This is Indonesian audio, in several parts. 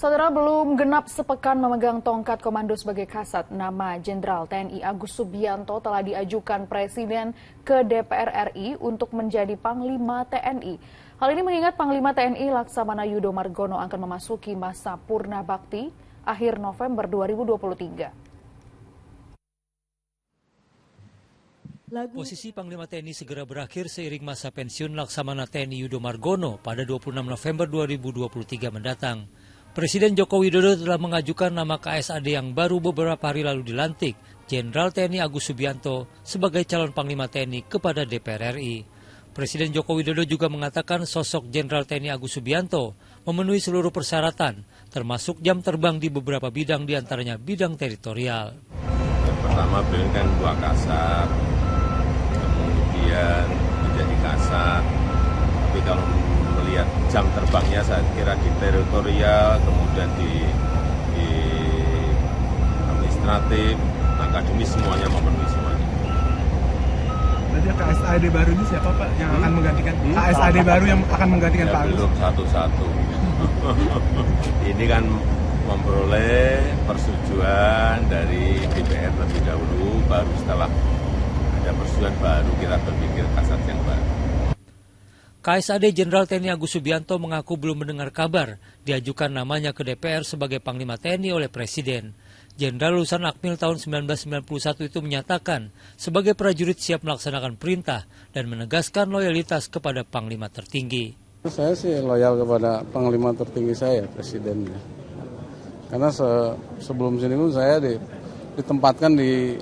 Saudara, belum genap sepekan memegang tongkat komando sebagai Kasat, nama Jenderal TNI Agus Subianto telah diajukan Presiden ke DPR RI untuk menjadi Panglima TNI. Hal ini mengingat Panglima TNI Laksamana Yudo Margono akan memasuki masa purna bakti akhir November 2023. Posisi Panglima TNI segera berakhir seiring masa pensiun Laksamana TNI Yudo Margono pada 26 November 2023 mendatang. Presiden Joko Widodo telah mengajukan nama KSAD yang baru beberapa hari lalu dilantik, Jenderal TNI Agus Subianto, sebagai calon Panglima TNI kepada DPR RI. Presiden Joko Widodo juga mengatakan sosok Jenderal TNI Agus Subianto memenuhi seluruh persyaratan, termasuk jam terbang di beberapa bidang, diantaranya bidang teritorial. Yang pertama, beliau kan dua kasat, kemudian menjadi kasat, tapi kalau melihat jam terbangnya saya kira di teritorial, kemudian di administratif, akademis, semuanya memenuhi semuanya. Berarti KSAD baru ini siapa Pak yang akan menggantikan? KSAD baru yang akan menggantikan Pak Agus? Belum satu-satu. Ini kan memperoleh persetujuan dari DPR lebih dahulu, baru setelah ada persetujuan baru kita berpikir kasat yang baru. KSAD Jenderal TNI Agus Subianto mengaku belum mendengar kabar diajukan namanya ke DPR sebagai Panglima TNI oleh Presiden. Jenderal lulusan Akmil tahun 1991 itu menyatakan sebagai prajurit siap melaksanakan perintah dan menegaskan loyalitas kepada Panglima tertinggi. Saya sih loyal kepada Panglima tertinggi saya, Presiden. Karena sebelum sini pun saya ditempatkan di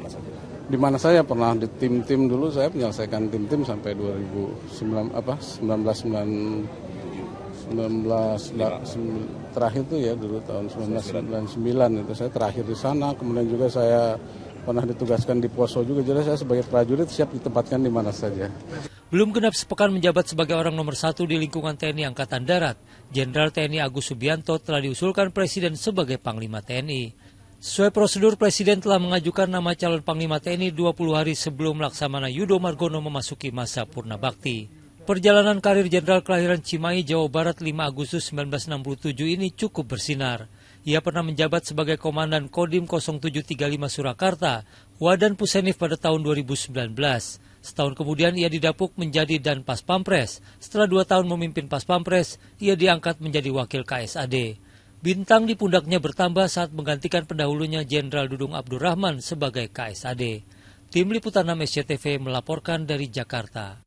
mana saya pernah di tim-tim dulu, saya menyelesaikan tim-tim sampai 1999 terakhir itu ya, dulu tahun 1999 itu saya terakhir di sana. Kemudian juga saya pernah ditugaskan di Poso juga, jadi saya sebagai prajurit siap ditempatkan di mana saja. Belum genap sepekan menjabat sebagai orang nomor 1 di lingkungan TNI Angkatan Darat, Jenderal TNI Agus Subianto telah diusulkan Presiden sebagai Panglima TNI. Sesuai prosedur, Presiden telah mengajukan nama calon Panglima TNI 20 hari sebelum Laksamana Yudo Margono memasuki masa purna bakti. Perjalanan karir Jenderal kelahiran Cimahi, Jawa Barat 5 Agustus 1967 ini cukup bersinar. Ia pernah menjabat sebagai Komandan Kodim 0735 Surakarta, Wadan Pusenif pada tahun 2019. Setahun kemudian ia didapuk menjadi Dan Pas Pampres. Setelah 2 tahun memimpin Pas Pampres, ia diangkat menjadi wakil KSAD. Bintang di pundaknya bertambah saat menggantikan pendahulunya Jenderal Dudung Abdurrahman sebagai KSAD. Tim Liputan 6 SCTV melaporkan dari Jakarta.